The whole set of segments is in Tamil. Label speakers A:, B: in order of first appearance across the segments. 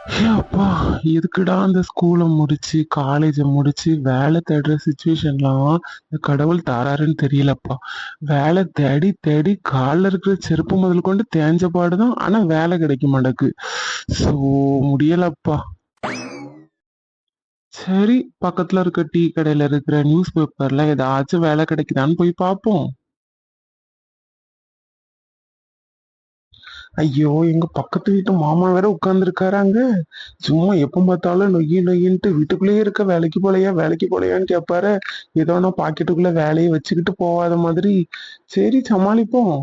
A: அப்பா, எதுக்குடா அந்த ஸ்கூலை முடிச்சு காலேஜை முடிச்சு வேலை தேடுற சுச்சுவேஷன்லாம் இந்த கடவுள் தாராருன்னு தெரியலப்பா. வேலை தேடி தேடி காலில் இருக்கிற செருப்பு முதல் கொண்டு தேஞ்ச பாடுதான், ஆனா வேலை கிடைக்க மாட்டேக்கு. ஸோ முடியலப்பா. சரி, பக்கத்துல இருக்க டீ கடையில இருக்கிற நியூஸ் பேப்பர்ல ஏதாச்சும் வேலை கிடைக்குதான்னு போய் பார்ப்போம். ஐயோ, எங்க பக்கத்து வீட்டு மாமா வேற உட்கார்ந்துருக்காரு அங்க. சும்மா எப்ப பார்த்தாலும் நொய்யி நொய்யின்ட்டு வீட்டுக்குள்ளேயே இருக்க, வேலைக்கு போலையா வேலைக்கு போலையான்னு கேட்பாரு. ஏதோ நான் பாக்கெட்டுக்குள்ள வேலையை வச்சுக்கிட்டு போகாத மாதிரி. சரி, சமாளிப்போம்.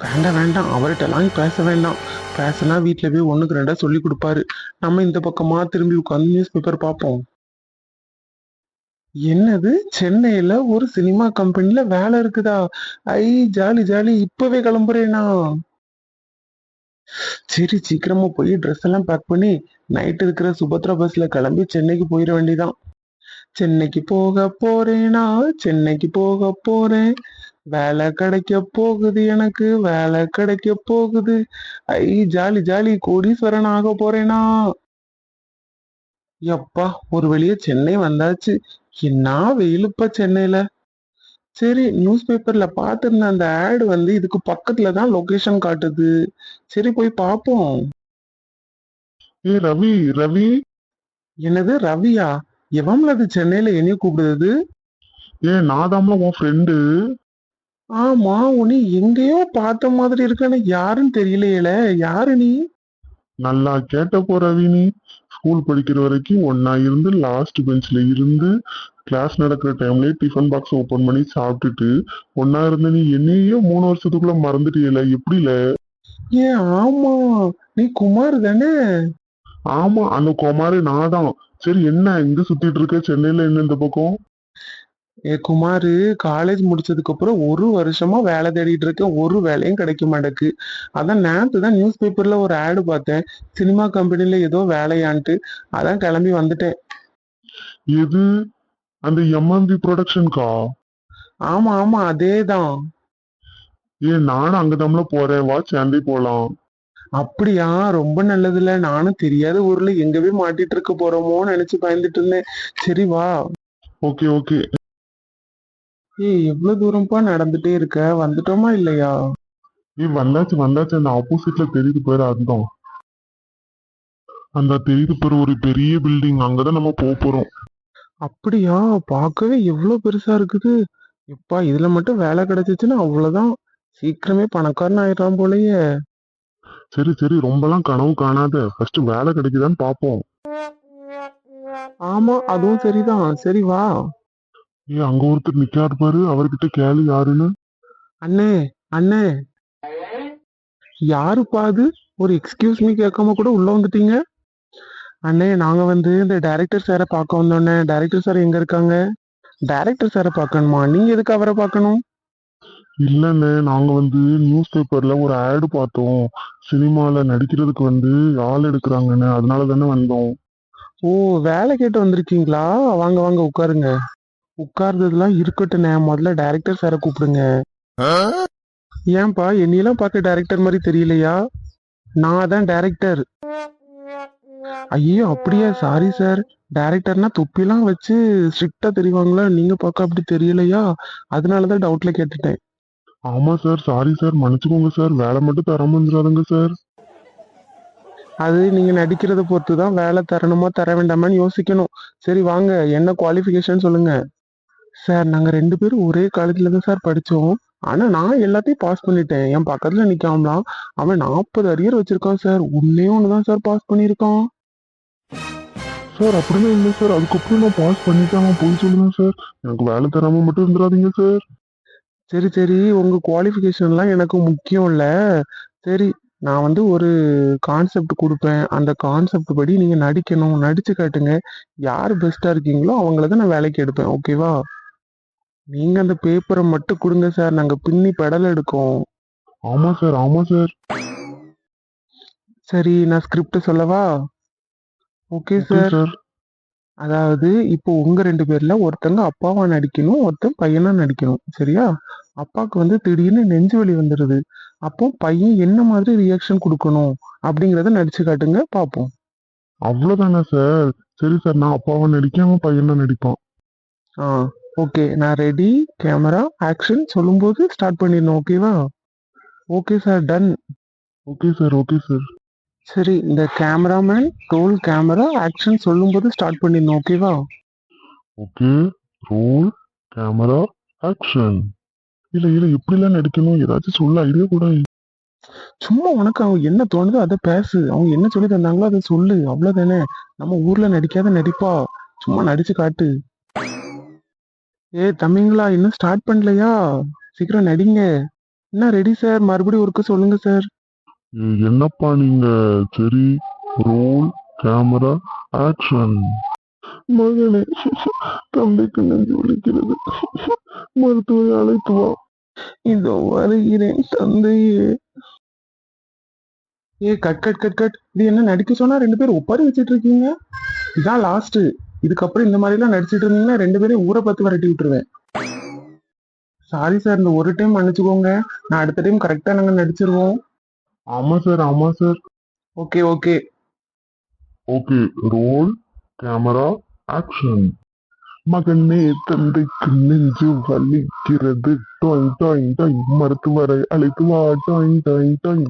A: வேண்டாம் வேண்டாம், அவர்கிட்ட எல்லாம் பேச வேண்டாம். பேசினா வீட்டுல போய் ஒண்ணுக்கு ரெண்டா சொல்லி கொடுப்பாரு. நம்ம இந்த பக்கமா திரும்பி உட்காந்து நியூஸ் பேப்பர் பார்ப்போம். என்னது, சென்னையில ஒரு சினிமா கம்பெனில வேலை இருக்குதா? ஐ, ஜாலி ஜாலி, இப்பவே கிளம்புறேனா? சரி, சீக்கிரமா போய் ட்ரெஸ் எல்லாம் பேக் பண்ணி நைட் இருக்கிற சுபத்ரா பஸ்ல கிளம்பி சென்னைக்கு போயிட வேண்டியதான். சென்னைக்கு போக போறேனா, சென்னைக்கு போக போறேன். வேலை கிடைக்க போகுது, எனக்கு வேலை கிடைக்க போகுது. ஐ, ஜாலி ஜாலி, கோடீஸ்வரன் ஆக போறேனா? எப்பா, ஒரு வழியா சென்னை வந்தாச்சு. என்ன வெயிலுப்பா சென்னையில. சரி, நியூஸ் பேப்பர்ல பார்த்திருந்த அந்த ஆட் வந்து இதுக்கு பக்கத்துல தான் லொகேஷன் காட்டுது. சரி, போய் பார்ப்போம்.
B: ஏய் ரவி ரவி.
A: என்னது, ரவியா? எவன்ல அது சென்னையில என்னைய கூப்பிடுது?
B: நான் தாம்ல உன் ஃப்ரெண்டு.
A: ஆமா, உன்னை எங்கேயோ பார்த்த மாதிரி இருக்கானே, யாருன்னு தெரியலையேல. யாரு நீ?
B: நல்லா கேட்டப்போ ரவி, நீ ஸ்கூல் படிக்கிற வரைக்கும் ஒன்னா இருந்து லாஸ்ட் பெஞ்ச்ல இருந்து கிளாஸ் நடக்கிற டைம்லயே டிஃபன் பாக்ஸ் ஓபன் பண்ணி சாப்பிட்டுட்டு ஒன்னா இருந்த நீ என்னையே 3 வருஷத்துக்குள்ள மறந்துட்டீல, எப்படில?
A: ஆமா, நீ குமார் தானே?
B: ஆமா, அந்த குமாரு நான் தான். சரி, என்ன இங்க சுத்திட்டு இருக்க? சென்னையில என்ன இந்த பக்கம்?
A: குமாரு, காலேஜ் முடிச்சதுக்கு அப்புறம் ஒரு வருஷமா வேலை தேடிட்டு இருக்கேன், ஒரு வேலையும் கிடைக்க மாட்டேக்கு. அதான் நேத்து தான் நியூஸ் பேப்பர்ல ஒரு ஆடு பார்த்தேன், சினிமா கம்பெனில ஏதோ வேலையான்ட்டு. அதான் கிளம்பி வந்துட்டேன்.
B: எது, அந்த எம்எம்பி ப்ரொடக்ஷன்கா?
A: ஆமா ஆமா, அதேதான்.
B: நானும் அங்கதாம்ல போறேன், வா சேர்ந்தே போலாம்.
A: அப்படியா? ரொம்ப நல்லதுல. நானும் தெரியாத ஊர்ல எங்கவே மாட்டிட்டு இருக்க போறோமோன்னு நினைச்சு பயந்துட்டு இருந்தேன். சரி, வா.
B: Okay okay.
A: எவ்வளவு தூரம்ப்பா நடந்துட்டே இருக்க? வந்துட்டோமா இல்லையா?
B: வந்தாச்சு வந்தாச்சு, அந்த ஆப்போசிட்ல தெரியுது பேரு, அதுதான். அந்த தெரியுது பேரு ஒரு பெரிய பில்டிங், அங்கதான் நம்ம போறோம்.
A: அப்படியா? பார்க்கவே எவ்வளவு பெருசா இருக்குது. எப்பா, இதுல மட்டும் வேலை கிடைச்சிச்சுன்னா அவ்வளவுதான். சீக்கிரமே பணக்காரன் ஆயிடலாம் போலயே.
B: சரி சரி, ரொம்பலாம் கனவு காணாத, ஃபர்ஸ்ட் வேலை கிடைக்குதான்னு பாப்போம்.
A: ஆமா, அதுவும் சரிதான். சரி, வா.
B: அங்க ஒருத்தர் நிக்காரு பாரு, அவர்கிட்ட கேளு யாருன்னு.
A: அண்ணே, அண்ணே. யாருப்பா அது? ஒரு எக்ஸ்கியூஸ் மீ கேட்காம கூட உள்ள வந்துட்டீங்க. அண்ணே, நாங்க வந்து இந்த டைரக்டர் சாரை பார்க்க வந்தோன்னே. டைரக்டர் சார் எங்க இருக்காங்க? டைரக்டர் சாரை பார்க்கணுமா? நீங்க எதுக்கு அவரை பார்க்கணும்?
B: இல்லன்னு, நாங்க வந்து நியூஸ் பேப்பர்ல ஒரு ஆடு பார்த்தோம், சினிமால நடிக்கிறதுக்கு வந்து ஆள் எடுக்கிறாங்கன்னு, அதனால தானே வந்தோம்.
A: ஓ, வேலை கேட்டு வந்திருக்கீங்களா? வாங்க வாங்க, உட்காருங்க. உட்கார்ந்ததுலாம் இருக்கட்டுண்ணே, முதல்ல டைரக்டர் சாரை கூப்பிடுங்க. ஏன்பா, என்னையெல்லாம் பார்க்க டைரக்டர் மாதிரி தெரியலையா? நான் தான் டைரக்டர். ஐயோ, அப்படியா? Sorry sir. டைரக்டர்னா தொப்பிலாம் வச்சு ஸ்ட்ரிக்டா தெரிவாங்களா? நீங்க பார்க்க அப்படி தெரியலையா? அதனாலதான் டவுட்ல கேட்டுட்டேன்.
B: ஆமா சார், சாரி சார், மன்னிச்சுக்கோங்க சார், வேலை மட்டும் தராம வந்துடாதுங்க சார்.
A: அது நீங்க நடிக்கிறத பொறுத்து தான் வேலை தரணுமா தர வேண்டாமான்னு யோசிக்கணும். சரி, வாங்க, என்ன குவாலிஃபிகேஷன் சொல்லுங்க. சார், நாங்க 2 பேரும் ஒரே காலேஜ்ல தான் சார் படிச்சோம். ஆனா நான் எல்லாத்தையும் பாஸ் பண்ணிட்டேன். என் பக்கத்துல நிக்காமலாம் அவன் 40 அரியர் வச்சிருக்கான் சார். ஒன்னே ஒண்ணுதான் சார் பாஸ் பண்ணிருக்கான்.
B: சார் அப்படிலாம் இல்லை சார், அதுக்கப்புறம் நான் பாஸ் பண்ணிட்டேன், போய் சொல்லுங்க சார், எனக்கு வேலை தராம மட்டும் இருந்துடாதீங்க சார்.
A: சரி சரி, உங்க குவாலிஃபிகேஷன்லாம் எனக்கு முக்கியம் இல்ல. சரி, நான் வந்து ஒரு கான்செப்ட் கொடுப்பேன். அந்த கான்செப்ட் படி நீங்க நடிக்கணும். நடிச்சு காட்டுங்க. யார் பெஸ்டா இருக்கீங்களோ அவங்கள தான் நான் வேலைக்கு எடுப்பேன். ஓகேவா? நீங்க அந்த பேப்பரை மட்டும் கொடுங்க சார், நாங்க பின்னி பெடல் எடுக்கோம்.
B: ஆமா சார் ஆமா சார்.
A: சரி, நான் ஸ்கிரிப்ட் சொல்லவா? Okay
B: okay
A: sir.
B: சார்.
A: அதாவது இப்போ உங்க 2 பேர்ல ஒருத்தங்க அப்பாவா நடிக்கணும், ஒருத்தன் பையனா நடிக்கணும். சரியா? அப்பாவுக்கு வந்து திடீர்னு நெஞ்சு வலி வந்துடுது. அப்போ பையன் என்ன மாதிரி ரியாக்ஷன் கொடுக்கணும் அப்படிங்கிறத நடிச்சு காட்டுங்க பார்ப்போம்.
B: அவ்வளவுதானே சார்? சரி சார், நான் அப்பாவை நடிக்காம பையன் தான் நடிப்பான்.
A: ஆ ஓகே, நான் ரெடி, கேமரா ஆக்ஷன் சொல்லும்போது ஸ்டார்ட் பண்ணிடணும். ஓகேவா? Okay sir, done.
B: Okay sir, okay sir.
A: சரி, இந்த கேமராமேன் ரோல் கேமரா ஆக்ஷன் சொல்லும்போது ஸ்டார்ட் பண்ணிடணும். ஓகேவா?
B: Okay, roll camera action. இல்ல இல்ல, இப்படிலாம் நடிக்கணும், ஏதாச்சும் சொல்ல ஐடியா கூட.
A: சும்மா உனக்கு அவங்க என்ன தோணுதோ அதை பேசு. அவங்க என்ன சொல்லி தந்தாங்களோ அதை சொல்லு. அவ்வளவுதானே. நம்ம ஊர்ல நடிக்காத நடிப்பா. சும்மா நடிச்சு காட்டு. தம்பிங்களா, இன்னும் ஸ்டார்ட் பண்ணலையா? சீக்கிரம் நடிங்க. என்ன ரெடி சார்? மறுபடியும் ஒருக்க சொல்லுங்க சார்.
B: என்னப்பா நீங்க? சரி, ரோல் கேமரா ஆக்ஷன். மகனே, தம்பிக்கு நெஞ்சு வலிக்கிறது, மருத்துவரை அழைத்து வா.
A: இதோ வருகிறேன் தந்தையே. Cut cut cut cut. இது என்ன நடிக்க சொன்னா ரெண்டு பேரும் ஒப்பாரி வச்சிட்டு இருக்கீங்க? இதான் லாஸ்ட். இதுக்கப்புறம் இந்த மாதிரி எல்லாம் நடிச்சிட்டு இருந்தீங்கன்னா ரெண்டு பேரும் ஊரை பார்த்து விரட்டி விட்டுருவேன். சாரி சார், இந்த ஒரு டைம் மன்னிச்சுக்கோங்க. நான் அடுத்த டைம் கரெக்டா நாங்க நடிச்சிருவோம்.
B: ஆமா சார், ஆமா sir.
A: Okay okay.
B: Okay, roll camera action. மகனே, தந்தைக்கு நெஞ்சு வலிக்கிறது, டாய் டாய் டாய், மருத்துவரை அழைத்து வா, டாய் டாய் டாய்.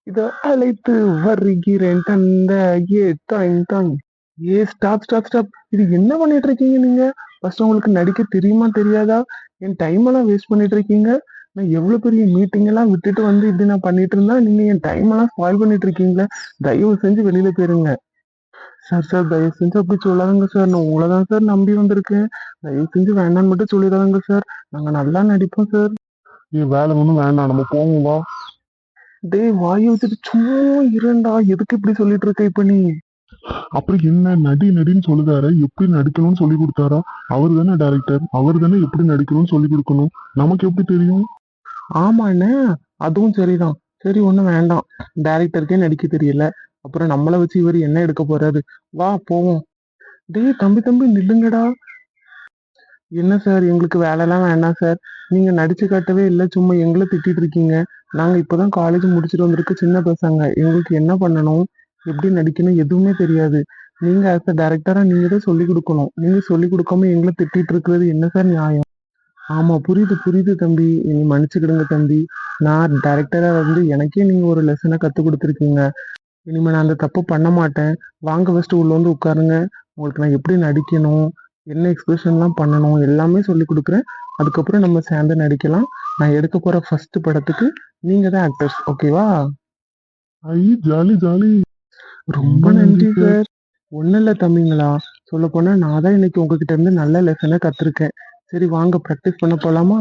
A: இதோ அழைத்து வருகிறேன் தந்தையே, டாய் டாய். Stop stop stop. இது என்ன பண்ணிட்டு இருக்கீங்க நீங்க? ஃபர்ஸ்ட் உங்களுக்கு நடிக்க தெரியுமா தெரியாதா? என் டைம் எல்லாம் வேஸ்ட் பண்ணிட்டு இருக்கீங்க. நான் எவ்வளவு பெரிய மீட்டிங் எல்லாம் விட்டுட்டு வந்து இப்படி நான் பண்ணிட்டு இருந்தா நீங்க என் டைம் எல்லாம் ஸ்பாயில் பண்ணிட்டு இருக்கீங்களே. தயவு செஞ்சு வெளியில போயிருங்க. சார் சார், தயவு செஞ்சு அப்படி சொல்லாதங்க சார். நான் உங்களை தான் சார் நம்பி வந்திருக்கேன். தயவு செஞ்சு வேண்டான்னு மட்டும் சொல்லிடாதங்க சார். நாங்க நல்லா நடிப்போம் சார்.
B: வேலை ஒண்ணும் வேண்டாம், நம்ம போவோம் வா.
A: டேய், வாயை வச்சுட்டு சும்மா இரண்டா. எதுக்கு இப்படி சொல்லிட்டு இருக்க இப்ப நீ?
B: அப்புறம் என்ன, நடி நடின்னு சொல்லுதாரு, எப்படி நடிக்கணும்னு சொல்லி கொடுத்தாரா? அவர் தானே டைரக்டர், அவர் தானே எப்படி நடிக்கணும்னு சொல்லி கொடுக்கணும். நமக்கு எப்படி தெரியும்?
A: ஆமாண்ணே, அதுவும் சரிதான். சரி, ஒண்ணும் வேண்டாம். டைரக்டருக்கே நடிக்க தெரியல, அப்புறம் நம்மளை வச்சு இவர் என்ன எடுக்க போறாரு? வா போவோம். டேய் தம்பி தம்பி, நில்லுங்கடா. என்ன சார், எங்களுக்கு வேலைலாம் வேண்டாம் சார். நீங்க நடிச்சு காட்டவே இல்லை, சும்மா எங்களை திட்டிட்டு இருக்கீங்க. நாங்க இப்பதான் காலேஜ் முடிச்சுட்டு வந்திருக்க சின்ன பசங்க. எங்களுக்கு என்ன பண்ணணும், எப்படி நடிக்கணும் எதுவுமே தெரியாது. நீங்க ஆஸ் அ டைரக்டரா நீங்க தான் சொல்லி கொடுக்கணும். நீங்க சொல்லி கொடுக்காம எங்களை திட்டிட்டு இருக்கிறது என்ன சார் நியாயம்? ஆமா, புரியுது புரியுது தம்பி. நீ மன்னிச்சுக்கிடுங்க தம்பி. நான் டைரக்டரா வந்து எனக்கே நீங்க ஒரு லெசனை கத்து கொடுத்துருக்கீங்க. இனிமே நான் அந்த தப்பு பண்ண மாட்டேன். வாங்க ஃபர்ஸ்ட் உள்ள வந்து உட்காருங்க. உங்களுக்கு நான் எப்படி நடிக்கணும், என்ன எக்ஸ்பிரஷன்லாம் பண்ணணும் எல்லாமே சொல்லி கொடுக்குறேன். அதுக்கப்புறம் நம்ம சேர்ந்து நடிக்கலாம். நான் எடுக்க போற ஃபர்ஸ்ட் படத்துக்கு நீங்க தான் ஆக்டர்ஸ். ஓகேவா?
B: ஐ, ஜாலி ஜாலி.
A: ரொம்ப நன்றி சார். ஒன்றும் இல்லை தம்பிங்களா. சொல்ல போனா நான் தான் இன்னைக்கு உங்ககிட்ட இருந்து நல்ல லெசனை கத்துருக்கேன். சரி வாங்க ப்ராக்டிஸ் பண்ண போலாமா?